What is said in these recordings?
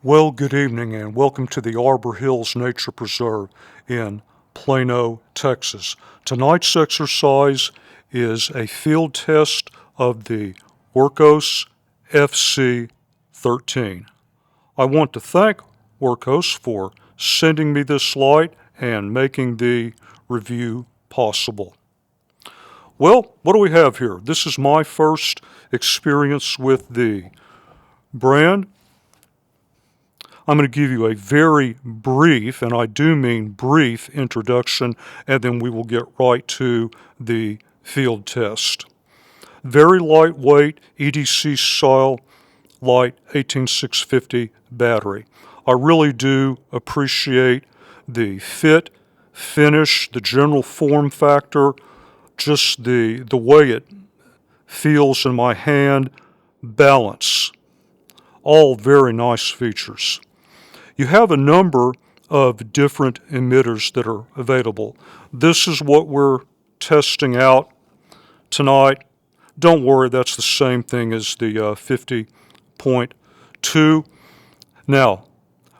Well, good evening and welcome to the Arbor Hills Nature Preserve in Plano, Texas. Tonight's exercise is a field test of the Wurkkos FC13. I want to thank Wurkkos for sending me this light and making the review possible. Well, what do we have here? This is my first experience with the brand. I'm going to give you a very brief, and I do mean brief, introduction, and then we will get right to the field test. Very lightweight EDC style light 18650 battery. I really do appreciate the fit, finish, the general form factor, just the way it feels in my hand, balance. All very nice features. You have a number of different emitters that are available. This is what we're testing out tonight. Don't worry, that's the same thing as the 50.2. Now,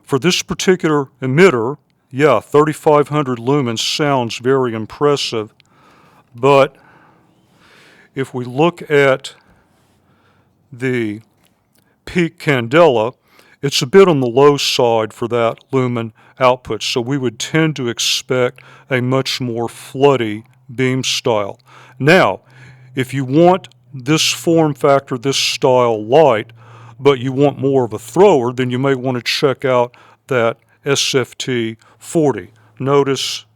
for this particular emitter, 3,500 lumens sounds very impressive, but if we look at the peak candela, it's a bit on the low side for that lumen output, so we would tend to expect a much more floody beam style. Now, if you want this form factor, this style light, but you want more of a thrower, then you may want to check out that SFT40. Notice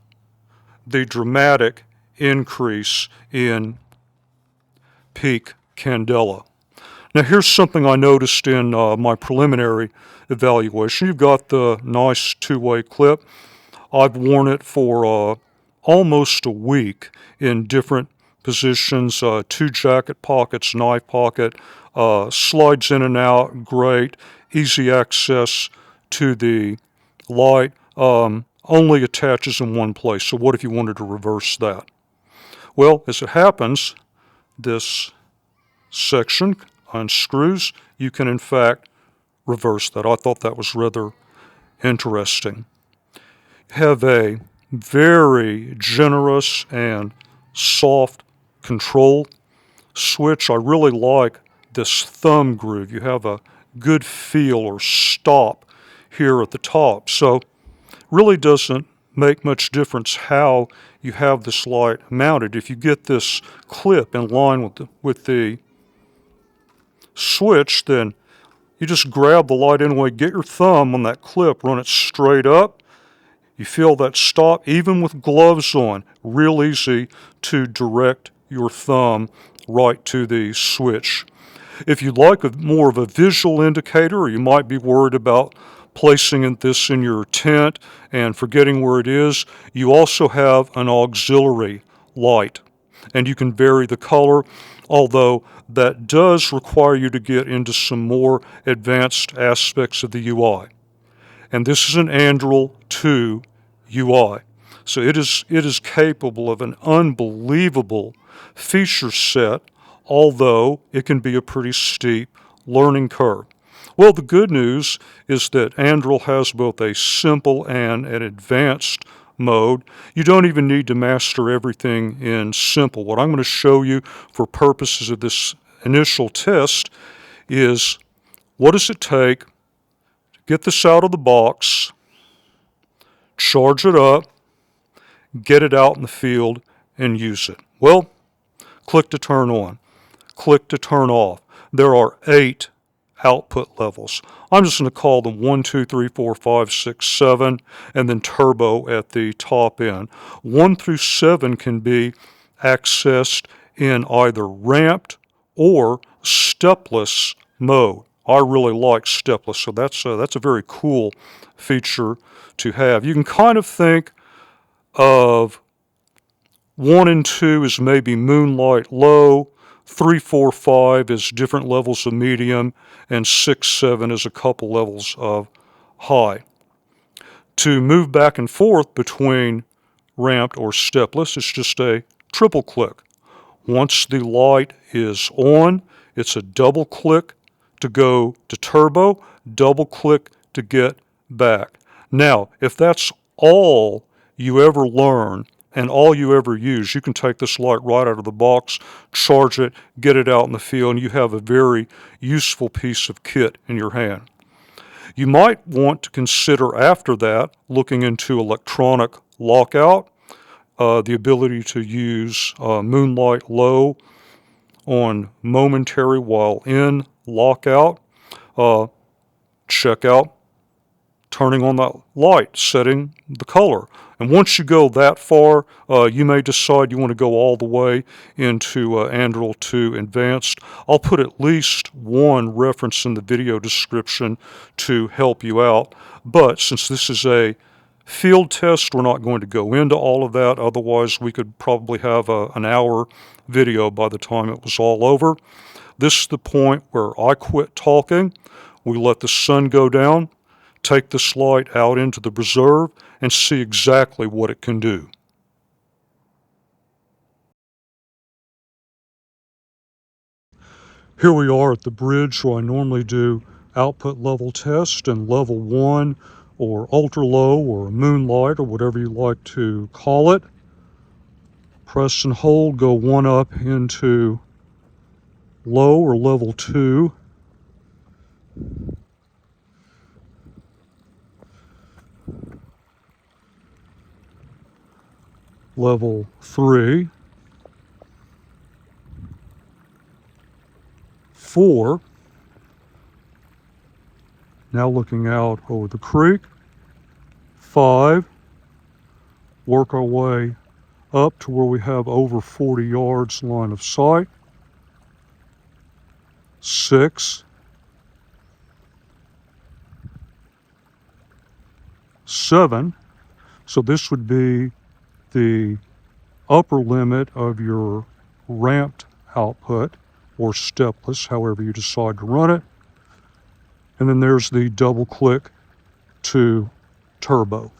the dramatic increase in peak candela. Now here's something I noticed in my preliminary evaluation. You've got the nice two-way clip. I've worn it for almost a week in different positions, two jacket pockets, knife pocket, slides in and out, great, easy access to the light, only attaches in one place. So what if you wanted to reverse that? Well, as it happens, this section unscrews, you can in fact reverse that. I thought that was rather interesting. Have a very generous and soft control switch. I really like this thumb groove. You have a good feel or stop here at the top. So really doesn't make much difference how you have this light mounted. If you get this clip in line with the switch, then you just grab the light anyway, get your thumb on that clip, run it straight up. You feel that stop, even with gloves on, real easy to direct your thumb right to the switch. If you'd like more of a visual indicator, or you might be worried about placing this in your tent and forgetting where it is, you also have an auxiliary light, and you can vary the color, although that does require you to get into some more advanced aspects of the UI. And this is an Android 2 UI. So it is capable of an unbelievable feature set, although it can be a pretty steep learning curve. Well, the good news is that Android has both a simple and an advanced mode. You don't even need to master everything in simple. What I'm going to show you for purposes of this initial test is what does it take to get this out of the box, charge it up, get it out in the field, and use it. Well, click to turn on, click to turn off. There are 8 output levels. I'm just going to call them 1, 2, 3, 4, 5, 6, 7, and then turbo at the top end. 1 through 7 can be accessed in either ramped or stepless mode. I really like stepless, so that's a very cool feature to have. You can kind of think of 1 and 2 as maybe moonlight low, 3, 4, 5 is different levels of medium, and 6, 7 is a couple levels of high. To move back and forth between ramped or stepless, it's just a triple click. Once the light is on, it's a double click to go to turbo, double click to get back. Now, if that's all you ever learn and all you ever use, you can take this light right out of the box, charge it, get it out in the field, and you have a very useful piece of kit in your hand. You might want to consider after that looking into electronic lockout, the ability to use moonlight low on momentary while in lockout. Check out turning on that light, setting the color. And once you go that far, you may decide you want to go all the way into Android 2 Advanced. I'll put at least one reference in the video description to help you out. But since this is a field test, we're not going to go into all of that. Otherwise, we could probably have an hour video by the time it was all over. This is the point where I quit talking. We let the sun go down, take this light out into the preserve, and see exactly what it can do. Here we are at the bridge where I normally do output level test and level 1 or ultra low or moonlight or whatever you like to call it. Press and hold, go 1 up into low or level 2. Level 3, 4, now looking out over the creek, 5, work our way up to where we have over 40 yards line of sight, 6, 7, so this would be the upper limit of your ramped output or stepless, however you decide to run it. And then there's the double click to turbo.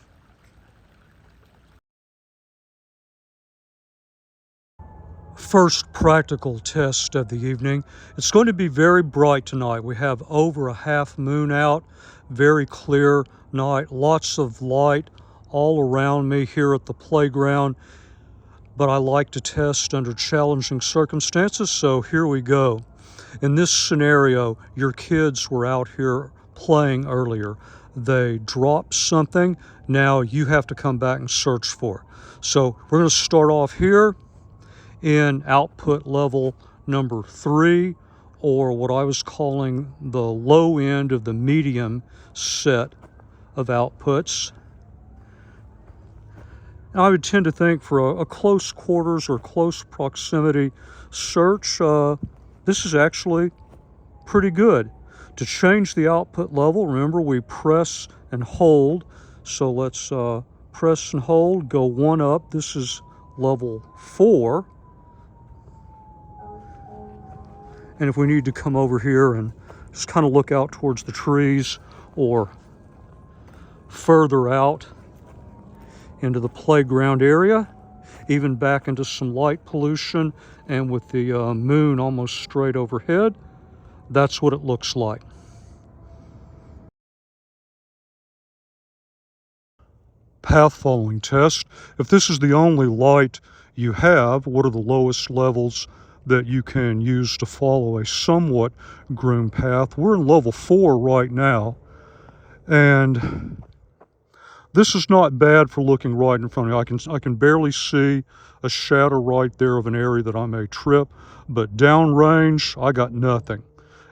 First practical test of the evening. It's going to be very bright tonight. We have over a half moon out, very clear night, lots of light all around me here at the playground, but I like to test under challenging circumstances, so here we go. In this scenario, your kids were out here playing earlier. They dropped something. Now you have to come back and search for it. So we're going to start off here in output level number 3, or what I was calling the low end of the medium set of outputs. Now, I would tend to think for a close quarters or close proximity search, this is actually pretty good. To change the output level, remember we press and hold. So let's press and hold, go 1 up. This is level 4. And if we need to come over here and just kind of look out towards the trees or further out into the playground area, even back into some light pollution, and with the moon almost straight overhead, that's what it looks like. Path following test. If this is the only light you have, what are the lowest levels that you can use to follow a somewhat groomed path? We're in level 4 right now, and this is not bad for looking right in front of you. I can barely see a shadow right there of an area that I may trip, but downrange, I got nothing.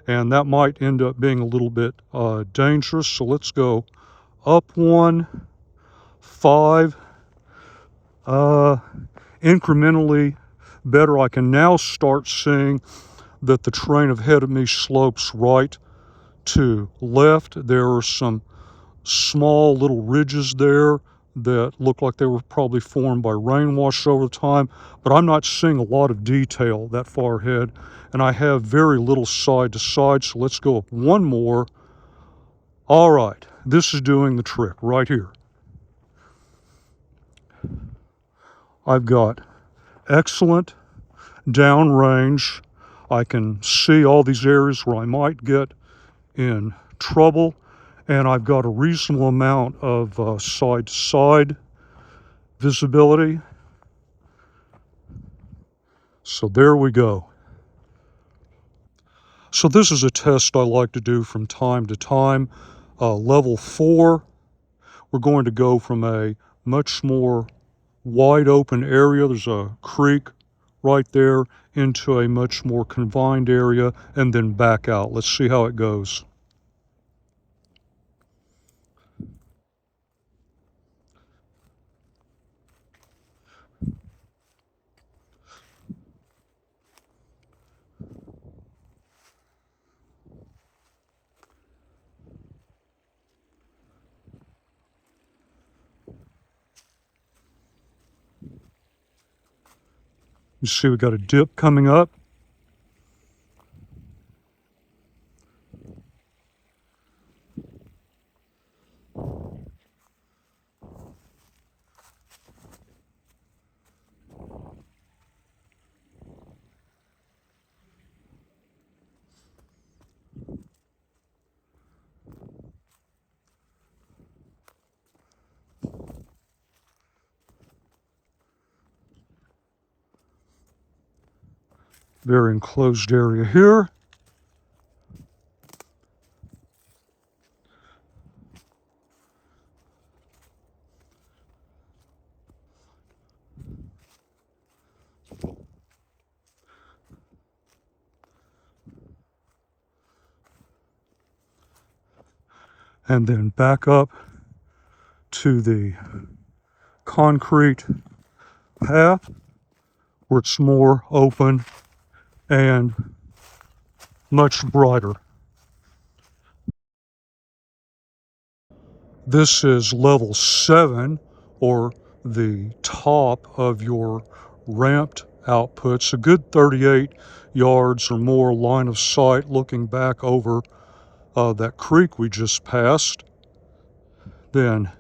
And that might end up being a little bit dangerous. So let's go up 1, 5, incrementally better. I can now start seeing that the terrain ahead of me slopes right to left. There are some small little ridges there that look like they were probably formed by rainwash over time, but I'm not seeing a lot of detail that far ahead, and I have very little side to side, so let's go up 1 more. All right, this is doing the trick right here. I've got excellent downrange. I can see all these areas where I might get in trouble, and I've got a reasonable amount of side-to-side visibility. So there we go. So this is a test I like to do from time to time. Level 4, we're going to go from a much more wide open area, there's a creek right there, into a much more confined area, and then back out. Let's see how it goes. You see we got a dip coming up. Very enclosed area here. And then back up to the concrete path where it's more open and much brighter. This is level 7, or the top of your ramped outputs, a good 38 yards or more line of sight looking back over that creek we just passed. Then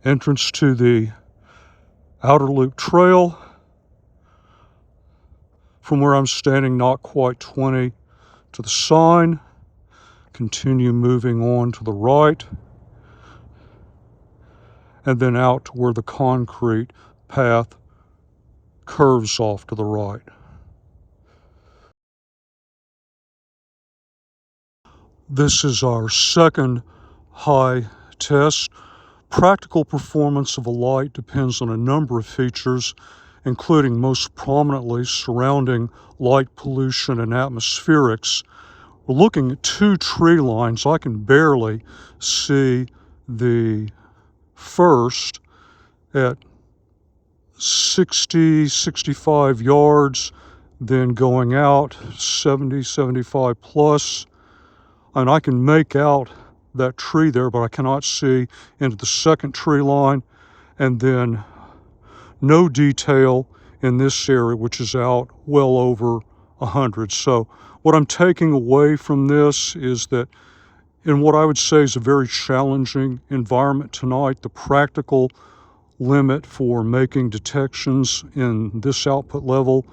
entrance to the outer loop trail. From where I'm standing, not quite 20 to the sign. Continue moving on to the right, and then out to where the concrete path curves off to the right. This is our second high test. Practical performance of a light depends on a number of features, including most prominently surrounding light pollution and atmospherics. We're looking at 2 tree lines. I can barely see the first at 60, 65 yards, then going out 70, 75 plus. And I can make out that tree there, but I cannot see into the second tree line. And then no detail in this area, which is out well over 100. So what I'm taking away from this is that in what I would say is a very challenging environment tonight, the practical limit for making detections in this output level,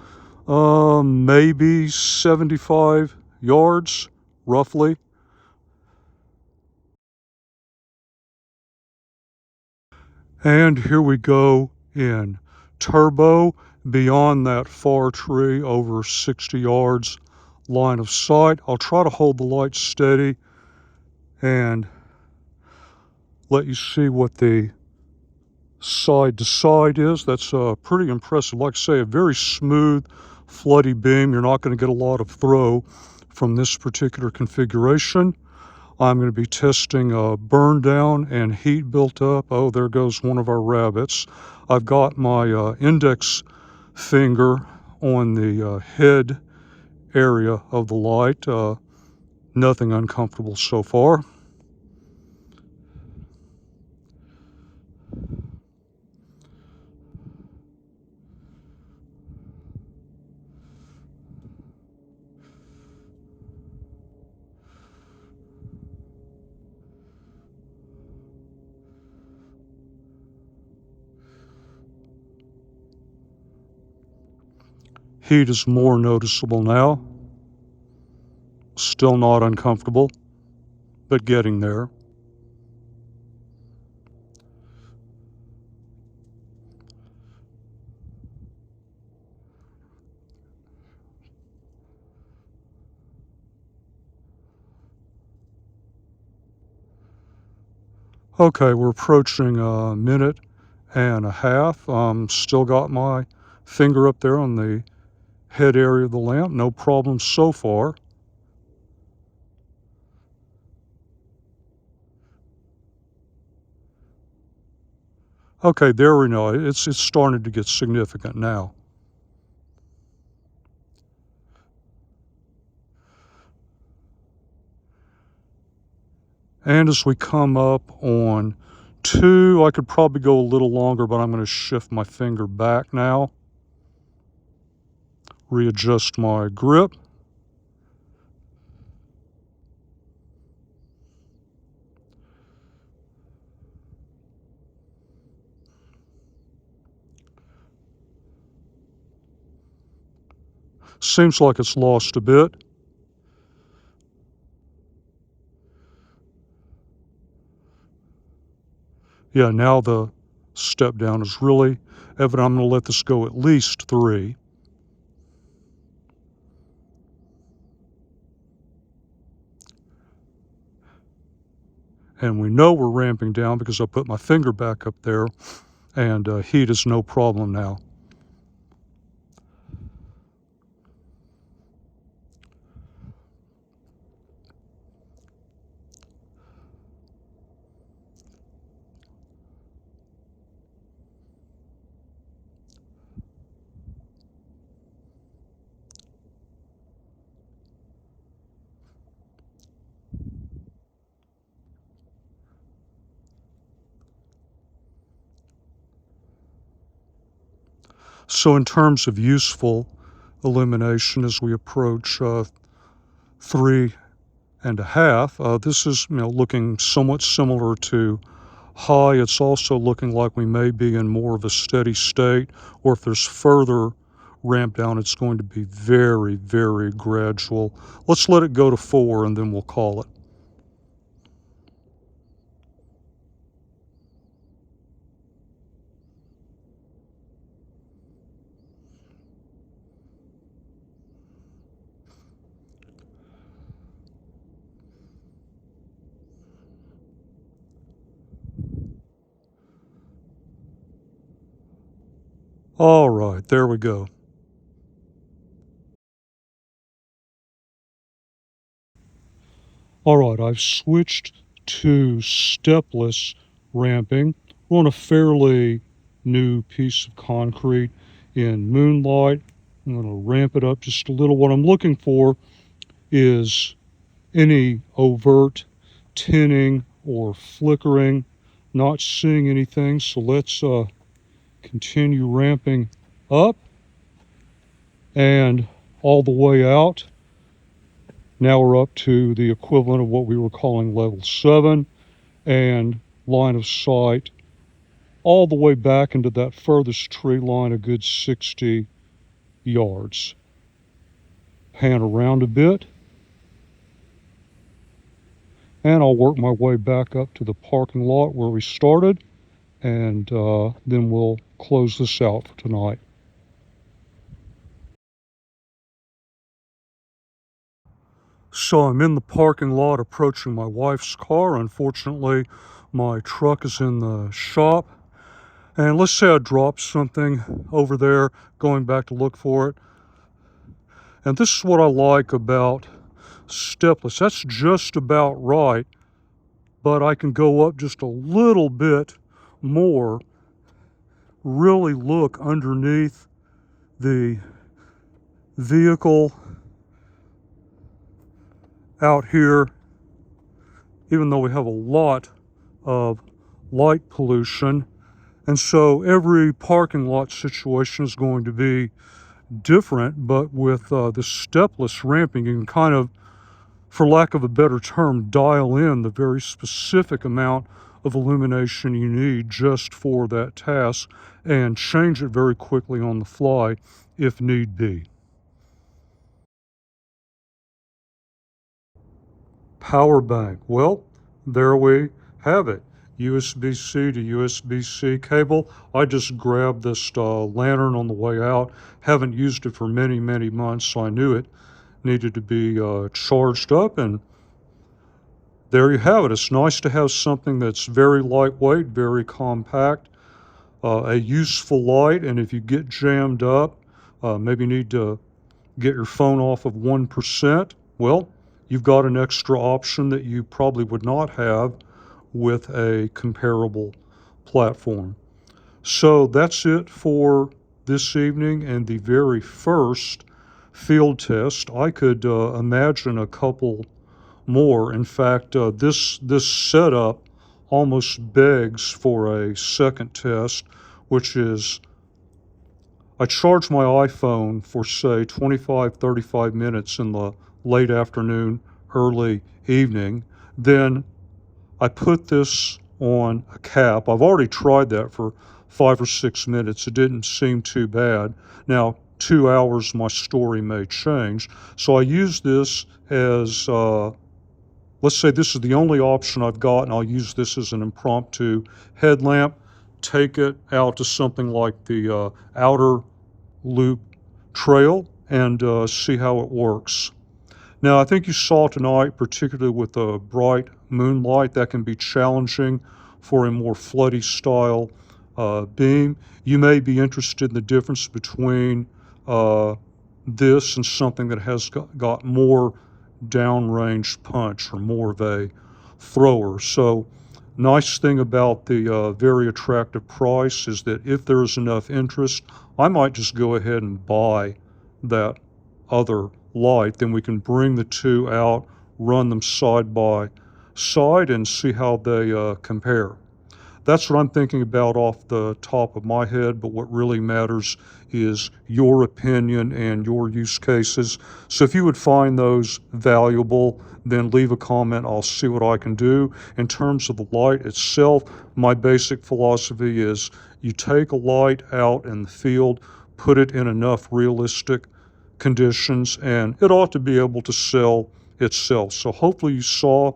maybe 75 yards, roughly. And here we go in turbo, beyond that far tree, over 60 yards line of sight. I'll try to hold the light steady and let you see what the side to side is. That's pretty impressive. Like I say, a very smooth, floody beam. You're not going to get a lot of throw from this particular configuration. I'm going to be testing burn down and heat built up. Oh, there goes one of our rabbits. I've got my index finger on the head area of the light. Nothing uncomfortable so far. Heat is more noticeable now. Still not uncomfortable. but getting there. Okay, we're approaching a minute and a half. Still got my finger up there on the head area of the lamp. No problem so far. Okay, there we know. It's starting to get significant now. And as we come up on 2, I could probably go a little longer, but I'm going to shift my finger back now. Readjust my grip. Seems like it's lost a bit. Yeah, now the step down is really evident. I'm going to let this go at least 3. And we know we're ramping down because I put my finger back up there, and heat is no problem now. So in terms of useful illumination as we approach 3.5, this is looking somewhat similar to high. It's also looking like we may be in more of a steady state, or if there's further ramp down, it's going to be very, very gradual. Let's let it go to 4 and then we'll call it. All right, there we go. All right, I've switched to stepless ramping. We're on a fairly new piece of concrete in moonlight. I'm going to ramp it up just a little. What I'm looking for is any overt tinning or flickering. Not seeing anything, so let's continue ramping up and all the way out. Now we're up to the equivalent of what we were calling level 7, and line of sight all the way back into that furthest tree line, a good 60 yards. Pan around a bit, and I'll work my way back up to the parking lot where we started, and then we'll close this out for tonight. So I'm in the parking lot approaching my wife's car. Unfortunately, my truck is in the shop. And let's say I dropped something over there, going back to look for it. And this is what I like about stepless. That's just about right, but I can go up just a little bit more, really look underneath the vehicle out here, even though we have a lot of light pollution. And so every parking lot situation is going to be different, but with the stepless ramping, you can kind of, for lack of a better term, dial in the very specific amount of illumination you need just for that task and change it very quickly on the fly if need be. power bank. Well, there we have it. USB-C to USB-C cable. I just grabbed this lantern on the way out. Haven't used it for many, many months, so I knew it needed to be charged up, and there you have it. It's nice to have something that's very lightweight, very compact, a useful light, and if you get jammed up, maybe need to get your phone off of 1%, well, you've got an extra option that you probably would not have with a comparable platform. So that's it for this evening and the very first field test. I could imagine a couple more. In fact, this setup almost begs for a second test, which is I charge my iPhone for, say, 25, 35 minutes in the late afternoon, early evening. Then I put this on a cap. I've already tried that for 5 or 6 minutes. It didn't seem too bad. Now, 2 hours, my story may change. So I use this as, let's say this is the only option I've got, and I'll use this as an impromptu headlamp. Take it out to something like the outer loop trail and see how it works. Now, I think you saw tonight, particularly with the bright moonlight, that can be challenging for a more floody style beam. You may be interested in the difference between this and something that has got more downrange punch or more of a thrower. So nice thing about the very attractive price is that if there is enough interest, I might just go ahead and buy that other light. Then we can bring the two out, run them side by side, and see how they compare. That's what I'm thinking about off the top of my head, but what really matters is your opinion and your use cases. So if you would find those valuable, then leave a comment. I'll see what I can do. In terms of the light itself, my basic philosophy is you take a light out in the field, put it in enough realistic conditions, and it ought to be able to sell itself. So hopefully you saw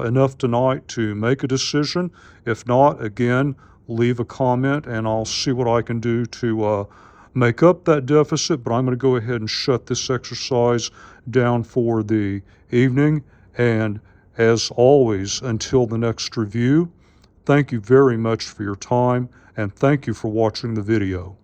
enough tonight to make a decision. If not, again, leave a comment and I'll see what I can do to make up that deficit. But I'm going to go ahead and shut this exercise down for the evening. And as always, until the next review, thank you very much for your time and thank you for watching the video.